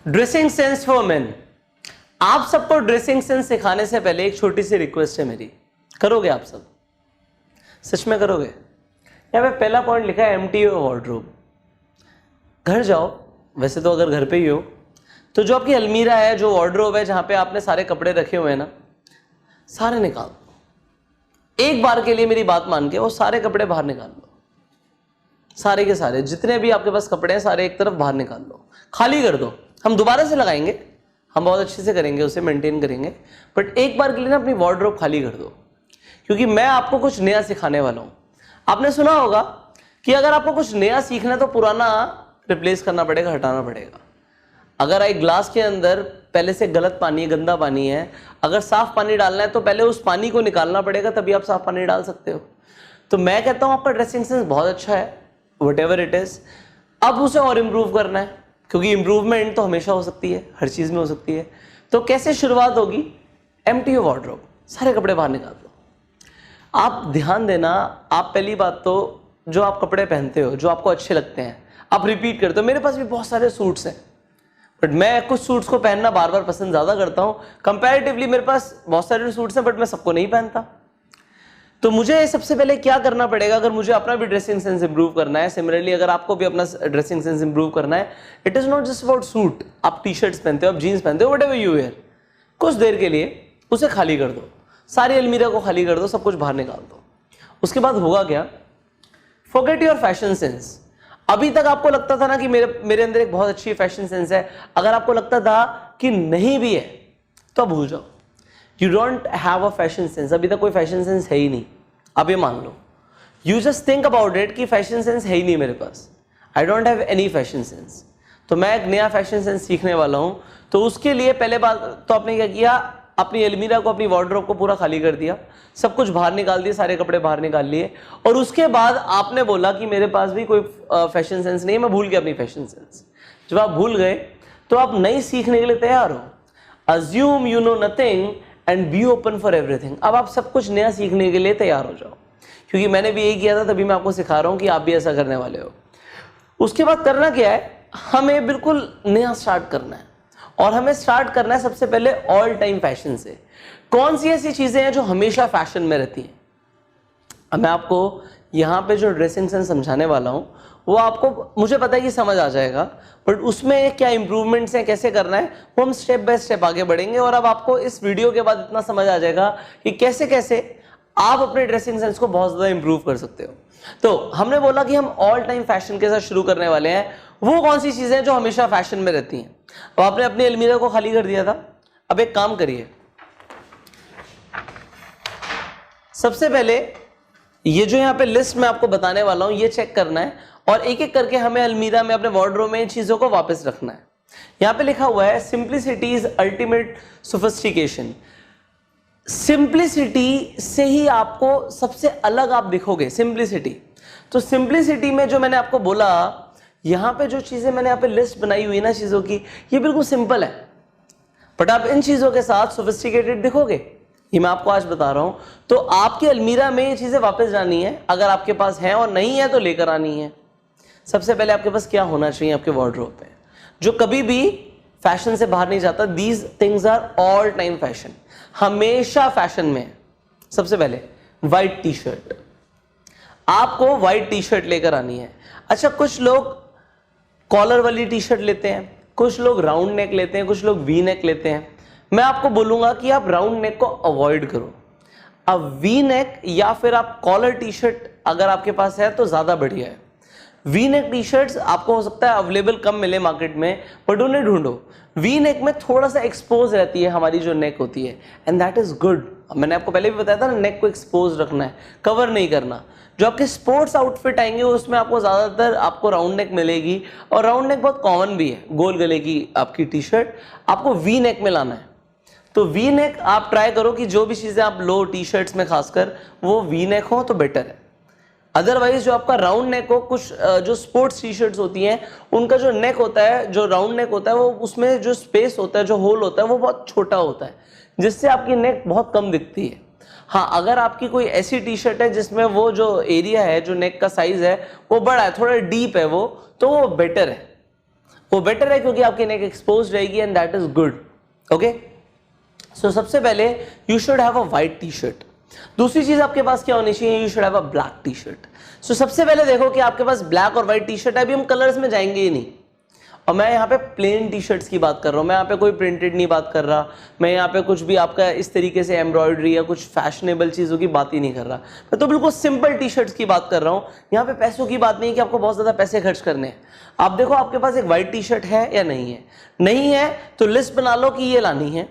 Dressing sense for main. आप सबको dressing sense सिखाने से पहले एक छोटी सी रिक्वेस्ट है मेरी, करोगे आप सब? सच में करोगे? यहाँ पे पहला पॉइंट लिखा है एम्प्टी योर वार्डरोब। घर जाओ, वैसे तो अगर घर पे ही हो तो जो आपकी अलमीरा है, जो वार्डरोब है, जहां पे आपने सारे कपड़े रखे हुए हैं ना, सारे निकाल दो। एक बार के लिए मेरी बात मान के वो सारे कपड़े बाहर निकाल लो, सारे के सारे जितने भी आपके पास कपड़े हैं सारे एक तरफ बाहर निकाल लो, खाली कर दो। हम दोबारा से लगाएंगे, हम बहुत अच्छे से करेंगे, उसे मेंटेन करेंगे, बट एक बार के लिए ना अपनी वार्डरोब खाली कर दो, क्योंकि मैं आपको कुछ नया सिखाने वाला हूं। आपने सुना होगा कि अगर आपको कुछ नया सीखना है तो पुराना रिप्लेस करना पड़ेगा, हटाना पड़ेगा। अगर एक ग्लास के अंदर पहले से गलत पानी है, गंदा पानी है, अगर साफ पानी डालना है तो पहले उस पानी को निकालना पड़ेगा, तभी आप साफ पानी डाल सकते हो। तो मैं कहता हूं आपका ड्रेसिंग सेंस बहुत अच्छा है, व्हाटएवर इट इज, अब उसे और इम्प्रूव करना है, क्योंकि इंप्रूवमेंट तो हमेशा हो सकती है, हर चीज में हो सकती है। तो कैसे शुरुआत होगी? एम्प्टी योर वार्डरोब, सारे कपड़े बाहर निकाल दो। आप ध्यान देना, आप पहली बात तो जो आप कपड़े पहनते हो, जो आपको अच्छे लगते हैं, आप रिपीट करते हो। मेरे पास भी बहुत सारे सूट्स हैं, बट मैं कुछ सूट्स को पहनना बार बार पसंद ज्यादा करता हूं। कंपैरेटिवली मेरे पास बहुत सारे सूट्स हैं, बट मैं सबको नहीं पहनता। तो मुझे सबसे पहले क्या करना पड़ेगा, अगर मुझे अपना भी ड्रेसिंग सेंस इंप्रूव करना है, सिमिलरली अगर आपको भी अपना ड्रेसिंग सेंस इंप्रूव करना है, it is not just about suit. आप टी शर्ट्स पहनते हो, आप जीन्स पहनते हो, व्हाटएवर यू वेयर, कुछ देर के लिए उसे खाली कर दो, सारी अलमीरा को खाली कर दो, सब कुछ बाहर निकाल दो। उसके बाद होगा क्या? Forget your fashion sense. अभी तक आपको लगता था ना कि मेरे अंदर एक बहुत अच्छी फैशन सेंस है, अगर आपको लगता था कि नहीं भी है तो भूल जाओ। You don't have a fashion sense, अभी तक कोई फैशन सेंस है ही नहीं, अब ये मान लो। You just think about it कि फैशन सेंस है ही नहीं मेरे पास, I don't have any fashion sense. तो मैं एक नया फैशन सेंस सीखने वाला हूं। तो उसके लिए पहले बात तो आपने क्या किया, अपनी अलमीरा को, अपनी वार्डरोब को पूरा खाली कर दिया, सब कुछ बाहर निकाल दिया, सारे कपड़े बाहर निकाल लिए, और उसके बाद आपने बोला कि मेरे पास भी कोई फैशन सेंस नहीं, मैं भूल गया अपनी फैशन सेंस। जब आप भूल गए तो आप नई सीखने के लिए तैयार हो। Assume you know nothing and be open for everything. अब आप सब कुछ नया सीखने के लिए तैयार हो जाओ, क्योंकि मैंने भी यही किया था, तभी मैं आपको सिखा रहा हूं कि आप भी ऐसा करने वाले हो। उसके बाद करना क्या है, हमें बिल्कुल नया स्टार्ट करना है, और हमें स्टार्ट करना है सबसे पहले ऑल टाइम फैशन से। कौन सी ऐसी चीजें हैं जो हमेशा फैशन में रहती हैं? अब मैं आपको यहाँ पे जो ड्रेसिंग सेंस समझाने वाला हूँ वो आपको, मुझे पता है कि समझ आ जाएगा, बट उसमें क्या इंप्रूवमेंट्स हैं, कैसे करना है, वो हम स्टेप बाय स्टेप आगे बढ़ेंगे। और अब आपको इस वीडियो के बाद इतना समझ आ जाएगा कि कैसे कैसे आप अपने ड्रेसिंग सेंस को बहुत ज्यादा इंप्रूव कर सकते हो। तो हमने बोला कि हम ऑल टाइम फैशन के साथ शुरू करने वाले हैं। वो कौन सी चीजें जो हमेशा फैशन में रहती हैं? अब आपने अपनी अलमीरा को खाली कर दिया था, अब एक काम करिए, सबसे पहले ये जो यहाँ पे लिस्ट मैं आपको बताने वाला हूं ये चेक करना है, और एक एक करके हमें अलमीरा में, अपने वार्डरोब में इन चीजों को वापस रखना है। यहाँ पे लिखा हुआ है simplicity is ultimate sophistication. Simplicity से ही आपको सबसे अलग आप दिखोगे, सिंप्लिसिटी। तो सिंप्लिसिटी में जो मैंने आपको बोला, यहां पे जो चीजें मैंने यहाँ पे लिस्ट बनाई हुई ना चीजों की, ये बिल्कुल सिंपल है, बट आप इन चीजों के साथ सोफिस्टिकेटेड दिखोगे, ये मैं आपको आज बता रहा हूं। तो आपकी अलमीरा में ये चीजें वापस जानी है, अगर आपके पास है, और नहीं है तो लेकर आनी है। सबसे पहले आपके पास क्या होना चाहिए आपके वार्डरोब पे, जो कभी भी फैशन से बाहर नहीं जाता? These things are all time fashion, हमेशा फैशन में है। सबसे पहले व्हाइट टी शर्ट, आपको व्हाइट टी शर्ट लेकर आनी है। अच्छा, कुछ लोग कॉलर वाली टी शर्ट लेते हैं, कुछ लोग राउंड नेक लेते हैं, कुछ लोग वी नेक लेते हैं। मैं आपको बोलूंगा कि आप राउंड नेक को अवॉइड करो। अब वी नेक या फिर आप कॉलर टी शर्ट अगर आपके पास है तो ज्यादा बढ़िया है। वी नेक टी शर्ट्स आपको हो सकता है अवेलेबल कम मिले मार्केट में, बट उन्हें ढूंढो। वी नेक में थोड़ा सा एक्सपोज रहती है हमारी जो नेक होती है, एंड दैट इज गुड। मैंने आपको पहले भी बताया था ना, नेक को एक्सपोज रखना है, कवर नहीं करना। जो आपके स्पोर्ट्स आउटफिट आएंगे उसमें आपको ज्यादातर आपको राउंड नेक मिलेगी, और राउंड नेक बहुत कॉमन भी है, गोल गले की आपकी टी शर्ट आपको वी नेक में लाना है। तो वी नेक आप ट्राई करो कि जो भी चीजें आप लो टी शर्ट्स में खासकर वो वी नेक हो तो बेटर है। अदरवाइज जो आपका राउंड नेक हो, कुछ जो स्पोर्ट्स टी शर्ट्स होती हैं उनका जो नेक होता है, जो राउंड नेक होता है, वो उसमें जो स्पेस होता है, जो होल होता है, वो बहुत छोटा होता है, जिससे आपकी नेक बहुत कम दिखती है। हाँ, अगर आपकी कोई ऐसी टी शर्ट है जिसमें वो जो एरिया है, जो नेक का साइज है वो बड़ा है, थोड़ा डीप है वो, तो वो बेटर है। वो बेटर है क्योंकि आपकी नेक एक्सपोज रहेगी and that is good. Okay, so सबसे पहले you should have a white T shirt. दूसरी चीज आपके पास क्या होनी चाहिए, you should have a black T shirt. So सबसे पहले देखो कि आपके पास ब्लैक और व्हाइट टी शर्ट है, अभी हम कलर्स में जाएंगे ही नहीं, और मैं यहाँ पे प्लेन टी शर्ट्स की बात कर रहा हूँ, मैं यहाँ पे कोई प्रिंटेड नहीं बात कर रहा, मैं यहाँ पे कुछ भी आपका इस तरीके से एम्ब्रॉयडरी या कुछ फैशनेबल चीज़ों की बात ही नहीं कर रहा, मैं तो बिल्कुल सिंपल टी शर्ट्स की बात कर रहा हूँ। यहाँ पे पैसों की बात नहीं है कि आपको बहुत ज़्यादा पैसे खर्च करने हैं। आप देखो आपके पास एक वाइट टी शर्ट है या नहीं है, नहीं है तो लिस्ट बना लो कि ये लानी है।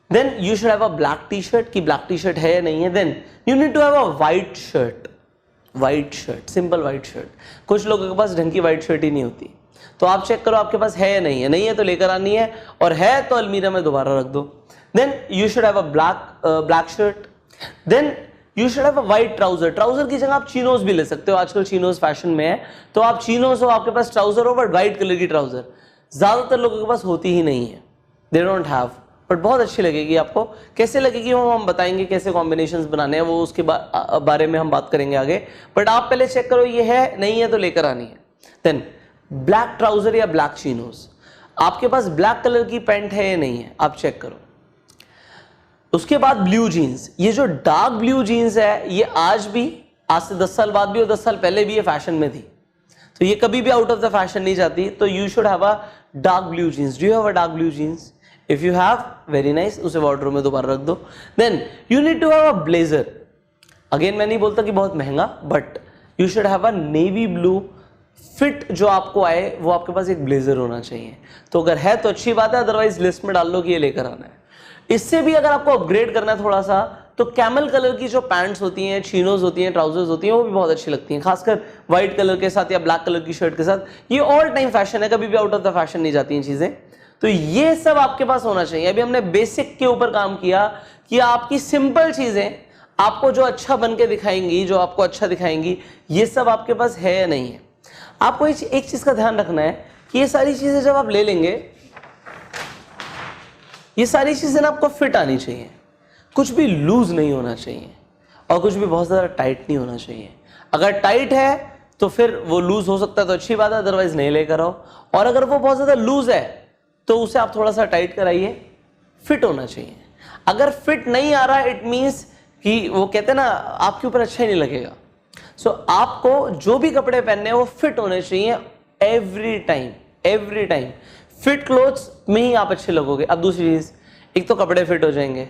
Then you should have a black T shirt, कि ब्लैक टी शर्ट है या नहीं है। Then you need to have a white shirt, white shirt, simple white shirt. कुछ लोगों के पास ढंग की वाइट शर्ट ही नहीं होती, तो आप चेक करो आपके पास है या नहीं है, नहीं है तो लेकर आनी है, और है तो अलमीरा में दोबारा रख दो। Then you should have a black shirt. Then you should have a white trouser. Trouser की जगह आप चीनोज भी ले सकते हो, आजकल चीनोज फैशन में है, तो आप चीनोज हो, आपके पास ट्राउजर हो, बट व्हाइट कलर की ट्राउजर ज्यादातर लोगों के पास होती ही नहीं है, दे डोंट हैव, बट बहुत अच्छी लगेगी आपको। कैसे लगेगी वो हम बताएंगे, कैसे कॉम्बिनेशंस बनाने हैं वो उसके बारे में हम बात करेंगे आगे, बट आप पहले चेक करो ये है, नहीं है तो लेकर आनी है। देन ब्लैक ट्राउजर या ब्लैक चीनोज, आपके पास ब्लैक कलर की पैंट है या नहीं है, आप चेक करो। उसके बाद ब्लू जीन्स, ये जो डार्क ब्लू जीन्स है ये आज से 10 साल बाद भी और 10 साल पहले भी ये फैशन में थी, तो ये कभी भी आउट ऑफ द फैशन नहीं जाती, तो you should have a dark blue jeans. Do you have a dark blue jeans? If you have, very nice, उसे वार्डरोब में दोबारा रख दो। Then you need to have a blazer. Again मैं नहीं बोलता कि बहुत महंगा, but you should have a navy blue fit, जो आपको आए वो आपके पास एक ब्लेजर होना चाहिए। तो अगर है तो अच्छी बात है, अदरवाइज लिस्ट में डाल लो कि ये लेकर आना है। इससे भी अगर आपको अपग्रेड करना है थोड़ा सा, तो कैमल कलर की जो पैंट्स होती हैं, चीनोज होती हैं, ट्राउजर्स होती हैं, वो भी बहुत अच्छी लगती हैं, खासकर व्हाइट कलर के साथ या ब्लैक कलर की शर्ट के साथ। ये ऑल टाइम फैशन है, कभी भी आउट ऑफ द फैशन नहीं जाती हैं चीजें, तो ये सब आपके पास होना चाहिए। अभी हमने बेसिक के ऊपर काम किया कि आपकी सिंपल चीजें आपको जो अच्छा बन के दिखाएंगी, जो आपको अच्छा दिखाएंगी, ये सब आपके पास है या नहीं है। आपको एक चीज का ध्यान रखना है कि ये सारी चीजें जब आप ले लेंगे, ये सारी चीजें ना आपको फिट आनी चाहिए, कुछ भी लूज नहीं होना चाहिए और कुछ भी बहुत ज्यादा टाइट नहीं होना चाहिए। अगर टाइट है तो फिर वो लूज हो सकता है तो अच्छी बात है, अदरवाइज नहीं लेकर आओ। और अगर वो बहुत ज्यादा लूज है तो उसे आप थोड़ा सा टाइट कराइए, फिट होना चाहिए। अगर फिट नहीं आ रहा, इट मीन्स कि वो कहते हैं ना आपके ऊपर अच्छा ही नहीं लगेगा। सो आपको जो भी कपड़े पहनने हैं वो फिट होने चाहिए every time, every time. Fit clothes में ही आप अच्छे लगोगे। अब दूसरी चीज, एक तो कपड़े फिट हो जाएंगे,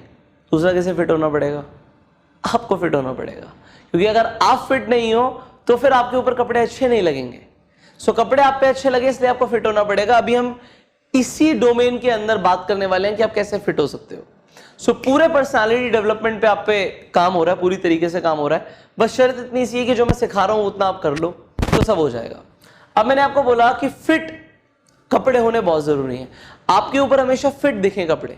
दूसरा कैसे फिट होना पड़ेगा, आपको फिट होना पड़ेगा, क्योंकि अगर आप फिट नहीं हो तो फिर आपके ऊपर कपड़े अच्छे नहीं लगेंगे। सो कपड़े आप पे अच्छे लगे इसलिए आपको फिट होना पड़ेगा। अभी हम इसी डोमेन के अंदर बात करने वाले हैं कि आप कैसे फिट हो सकते हो। सो पूरे पर्सनालिटी डेवलपमेंट पे आप पे काम हो रहा है, पूरी तरीके से काम हो रहा है। बस शर्त इतनी सी है कि जो मैं सिखा रहा हूं उतना आप कर लो तो सब हो जाएगा। अब मैंने आपको बोला कि फिट कपड़े होने बहुत जरूरी है, आपके ऊपर हमेशा फिट दिखें कपड़े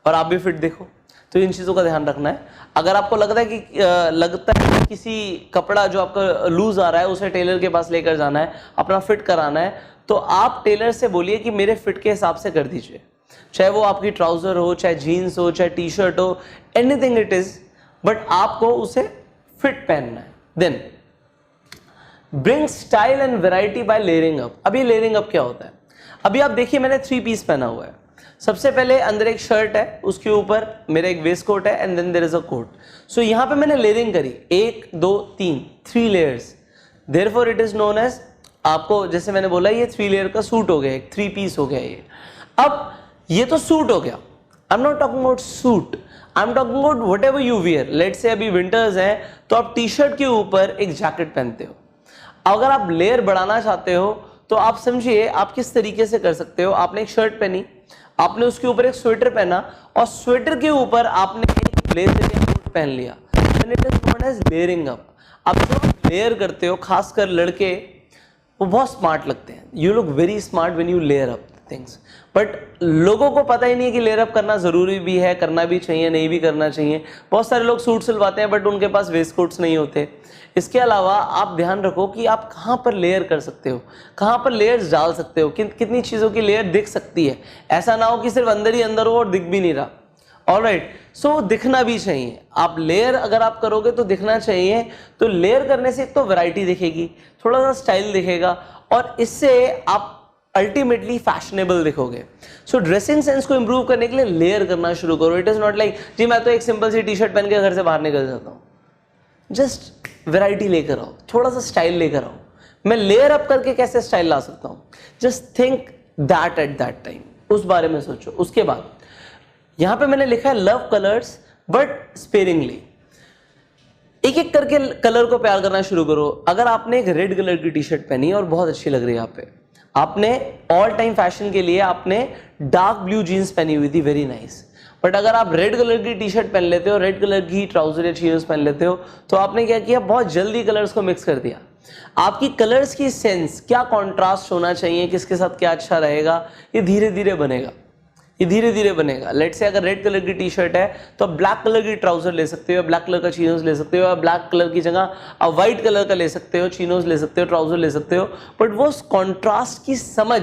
और आप भी फिट देखो, तो इन चीजों का ध्यान रखना है। अगर आपको लगता है कि किसी कपड़ा जो आपका लूज आ रहा है उसे टेलर के पास लेकर जाना है, अपना फिट कराना है, तो आप टेलर से बोलिए कि मेरे फिट के हिसाब से कर दीजिए, चाहे वो आपकी ट्राउजर हो, चाहे जीन्स हो, चाहे टी शर्ट हो, एनीथिंग इट इज, बट आपको उसे फिट पहनना है। Then bring style and variety by layering up. अभी लेयरिंग अप क्या होता है? अभी आप देखिए मैंने 3 पीस पहना हुआ है। सबसे पहले अंदर एक शर्ट है, उसके ऊपर मेरा एक वेस्ट कोट है and then there is a coat. So यहां पे मैंने लेयरिंग करी 1 2 3 3 layers, therefore it is known as, आपको जैसे मैंने बोला ये 3 लेयर का सूट हो गया, एक 3 पीस हो गया ये। अब ये तो सूट हो गया, I am not talking about suit, I am talking about what ever you wear. Let's say अभी विंटर्स है तो आप टी शर्ट के ऊपर एक जैकेट पहनते हो। अगर आप लेयर बढ़ाना चाहते हो तो आप समझिए आप किस तरीके से कर सकते हो। आपने एक शर्ट पहनी, आपने उसके ऊपर एक स्वेटर पहना और स्वेटर के ऊपर आपने एक ब्लेजर या कोट पहन लिया, then it is known as layering up. अब जब आप लेयर करते हो, खासकर लड़के वो बहुत स्मार्ट लगते हैं, you look very smart when you layer up things, but लोगों को पता ही नहीं है कि लेयर अप करना जरूरी भी है, करना भी चाहिए, नहीं भी करना चाहिए। बहुत सारे लोग सूट सिलवाते हैं बट उनके पास वेस्ट कोट्स नहीं होते। इसके अलावा आप ध्यान रखो कि आप कहाँ पर लेयर कर सकते हो, कहाँ पर लेयर्स डाल सकते हो, कितनी चीज़ों की लेयर दिख सकती है। ऐसा ना हो कि सिर्फ अंदर ही अंदर हो और दिख भी नहीं रहा। ऑलराइट, सो दिखना भी चाहिए। आप लेयर अगर आप करोगे तो दिखना चाहिए। तो लेयर करने से एक तो वैरायटी दिखेगी, थोड़ा सा स्टाइल दिखेगा और इससे आप अल्टीमेटली फैशनेबल दिखोगे। सो ड्रेसिंग सेंस को इंप्रूव करने के लिए लेयर करना शुरू करो। इट इज नॉट लाइक जी मैं तो एक सिंपल सी टी शर्ट पहन के घर से बाहर निकल जाता हूँ। जस्ट वैरायटी लेकर आओ, थोड़ा सा स्टाइल लेकर आओ। मैं लेयर अप करके कैसे स्टाइल ला सकता हूँ, just think that at that time, उस बारे में सोचो। उसके बाद यहां पे मैंने लिखा है लव कलर्स बट स्पेरिंगली। एक एक करके कलर को प्यार करना शुरू करो। अगर आपने एक रेड कलर की टी शर्ट पहनी और बहुत अच्छी लग रही है, यहाँ पे आपने ऑल टाइम फैशन के लिए आपने डार्क ब्लू जीन्स पहनी हुई थी, वेरी नाइस। बट अगर आप रेड कलर की टी शर्ट पहन लेते हो, रेड कलर की ट्राउजर या चीनोज पहन लेते हो, तो आपने क्या किया, बहुत जल्दी कलर्स को मिक्स कर दिया। आपकी कलर्स की सेंस, क्या कॉन्ट्रास्ट होना चाहिए, किसके साथ क्या अच्छा रहेगा, ये धीरे धीरे बनेगा, ये धीरे धीरे बनेगा। लेट से अगर रेड कलर की टी शर्ट है तो आप ब्लैक कलर की ट्राउजर ले सकते हो, ब्लैक कलर का चीनोज ले सकते हो, ब्लैक कलर की जगह आप व्हाइट कलर का ले सकते हो, चीनोज ले सकते हो, ट्राउजर ले सकते हो। बट वो कॉन्ट्रास्ट की समझ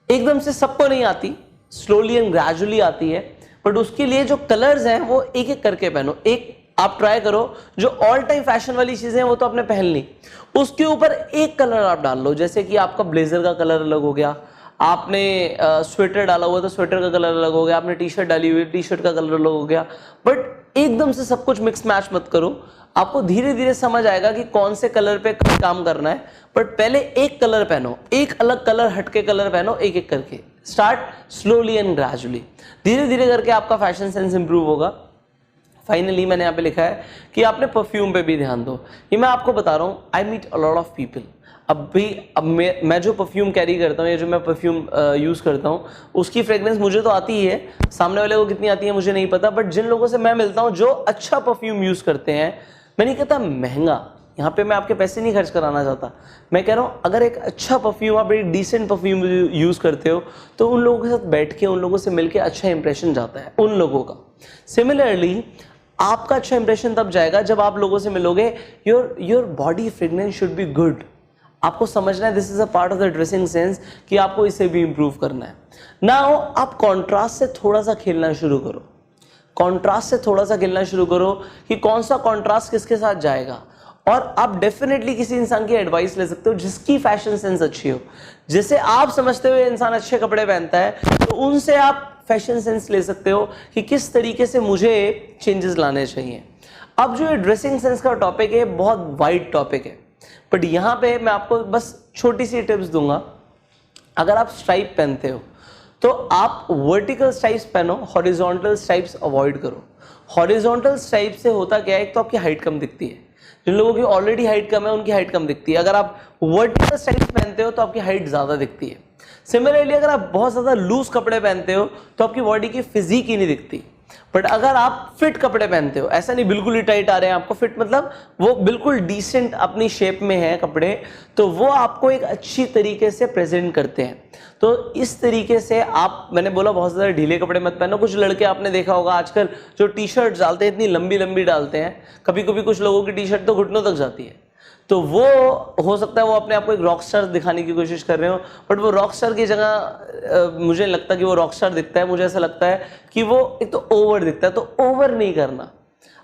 एकदम से सबको नहीं आती, स्लोली एंड ग्रेजुअली आती है। बट उसके लिए जो कलर्स हैं वो एक एक करके पहनो। एक आप ट्राई करो, जो ऑल टाइम फैशन वाली चीजें हैं वो तो आपने पहन ली, उसके ऊपर एक कलर आप डाल लो। जैसे कि आपका ब्लेजर का कलर अलग हो गया, आपने स्वेटर डाला हुआ तो स्वेटर का कलर अलग हो गया, आपने टी शर्ट डाली हुई टी शर्ट का कलर अलग हो गया। बट एकदम से सब कुछ मिक्स मैच मत करो, आपको धीरे धीरे समझ आएगा कि कौन से कलर पे काम करना है। बट पहले एक कलर पहनो, एक अलग कलर हटके कलर पहनो, एक एक करके। स्टार्ट स्लोली एंड ग्रेजुअली, धीरे धीरे करके आपका फैशन सेंस इंप्रूव होगा। फाइनली मैंने यहाँ पे लिखा है कि आपने परफ्यूम पे भी ध्यान दो। ये मैं आपको बता रहा हूँ, I meet a lot of people. अब मैं जो परफ्यूम कैरी करता हूँ या जो मैं परफ्यूम यूज़ करता हूँ, उसकी फ्रेग्रेंस मुझे तो आती ही है, सामने वाले को कितनी आती है मुझे नहीं पता। बट जिन लोगों से मैं मिलता हूँ जो अच्छा परफ्यूम यूज़ करते हैं, मैं नहीं कहता महंगा, यहाँ पे मैं आपके पैसे नहीं खर्च कराना चाहता, मैं कह रहा हूँ अगर एक अच्छा परफ्यूम, आप एक डिसेंट परफ्यूम यूज़ करते हो, तो उन लोगों के साथ बैठ के, उन लोगों से मिलके अच्छा इंप्रेशन जाता है उन लोगों का। सिमिलरली आपका अच्छा इंप्रेशन तब जाएगा जब आप लोगों से मिलोगे। Your body fragrance should be good. आपको समझना है, this is a part of the dressing sense, कि आपको इसे भी इंप्रूव करना है। नाउ आप कॉन्ट्रास्ट से थोड़ा सा खेलना शुरू करो, कॉन्ट्रास्ट से थोड़ा सा खेलना शुरू करो कि कौन सा कॉन्ट्रास्ट किसके साथ जाएगा। और आप डेफिनेटली किसी इंसान की एडवाइस ले सकते हो जिसकी फैशन सेंस अच्छी हो। जैसे आप समझते हो इंसान अच्छे कपड़े पहनता है, तो उनसे आप फैशन सेंस ले सकते हो कि किस तरीके से मुझे चेंजेस लाने चाहिए। अब जो ये ड्रेसिंग सेंस का टॉपिक है, बहुत वाइड टॉपिक है, बट यहाँ पे मैं आपको बस छोटी सी टिप्स दूंगा। अगर आप स्ट्राइप पहनते हो तो आप वर्टिकल स्ट्राइप्स पहनो, हॉरिजॉन्टल स्ट्राइप्स अवॉइड करो। हॉरिजॉन्टल स्ट्राइप से होता क्या है, एक तो आपकी हाइट कम दिखती है, जिन लोगों की ऑलरेडी हाइट कम है उनकी हाइट कम दिखती है। अगर आप वर्टिकल स्ट्राइप्स पहनते हो तो आपकी हाइट ज्यादा दिखती है। सिमिलरली अगर आप बहुत ज्यादा लूज कपड़े पहनते हो तो आपकी बॉडी की फिजिक ही नहीं दिखती। बट अगर आप फिट कपड़े पहनते हो, ऐसा नहीं बिल्कुल ही टाइट आ रहे हैं आपको, फिट मतलब वो बिल्कुल डिसेंट अपनी शेप में है कपड़े, तो वो आपको एक अच्छी तरीके से प्रेजेंट करते हैं। तो इस तरीके से आप, मैंने बोला बहुत ज़्यादा ढीले कपड़े मत पहनो। कुछ लड़के आपने देखा होगा आजकल जो टी शर्ट डालते हैं, इतनी लंबी लंबी डालते हैं, कभी कभी कुछ लोगों की टी शर्ट तो घुटनों तक जाती है। तो वो हो सकता है वो अपने आप को एक रॉक स्टार दिखाने की कोशिश कर रहे हो, बट वो रॉक स्टार की जगह मुझे नहीं लगता कि वो रॉक स्टार दिखता है। मुझे ऐसा लगता है कि वो एक तो ओवर दिखता है। तो ओवर नहीं करना,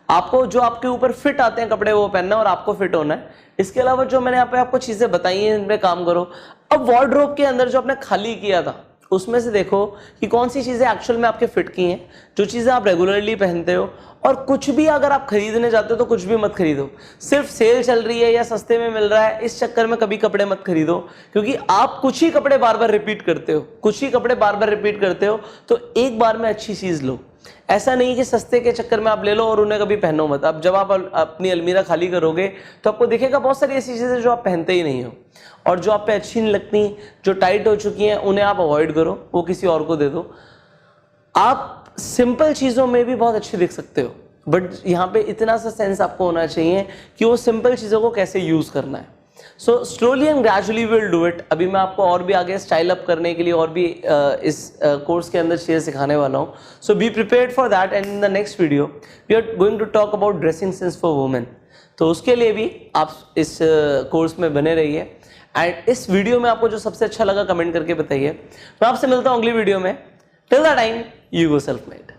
आपको जो आपके ऊपर फिट आते हैं कपड़े वो पहनना है और आपको फिट होना है। इसके अलावा जो मैंने यहाँ पे आपको चीजें बताई हैं, इनमें काम करो। अब वार्डरोब के अंदर जो आपने खाली किया था, उसमें से देखो कि कौन सी चीजें एक्चुअल में आपके फिट की हैं, जो चीजें आप रेगुलरली पहनते हो। और कुछ भी अगर आप खरीदने जाते हो तो कुछ भी मत खरीदो, सिर्फ सेल चल रही है या सस्ते में मिल रहा है इस चक्कर में कभी कपड़े मत खरीदो, क्योंकि आप कुछ ही कपड़े बार बार रिपीट करते हो, कुछ ही कपड़े बार बार रिपीट करते हो। तो एक बार में अच्छी चीज लो, ऐसा नहीं कि सस्ते के चक्कर में आप ले लो और उन्हें कभी पहनो मत। अब जब आप अपनी अलमीरा खाली करोगे तो आपको दिखेगा बहुत सारी ऐसी चीजें जो आप पहनते ही नहीं हो और जो आप पे अच्छी नहीं लगती, जो टाइट हो चुकी हैं, उन्हें आप अवॉइड करो, वो किसी और को दे दो। आप सिंपल चीजों में भी बहुत अच्छे दिख सकते हो, बट यहाँ पे इतना सा सेंस आपको होना चाहिए कि वो सिंपल चीजों को कैसे यूज करना है। So slowly and gradually will do it. अभी मैं आपको और भी आगे स्टाइल अप करने के लिए और भी इस कोर्स के अंदर चीजें सिखाने वाला हूँ। So be prepared for that and in the next video we are going to talk about dressing sense for women. तो उसके लिए भी आप इस कोर्स में बने रहिए। एंड इस वीडियो में आपको जो सबसे अच्छा लगा कमेंट करके बताइए। मैं आपसे मिलता हूँ अगली वीडियो में। Till the time, you go self made.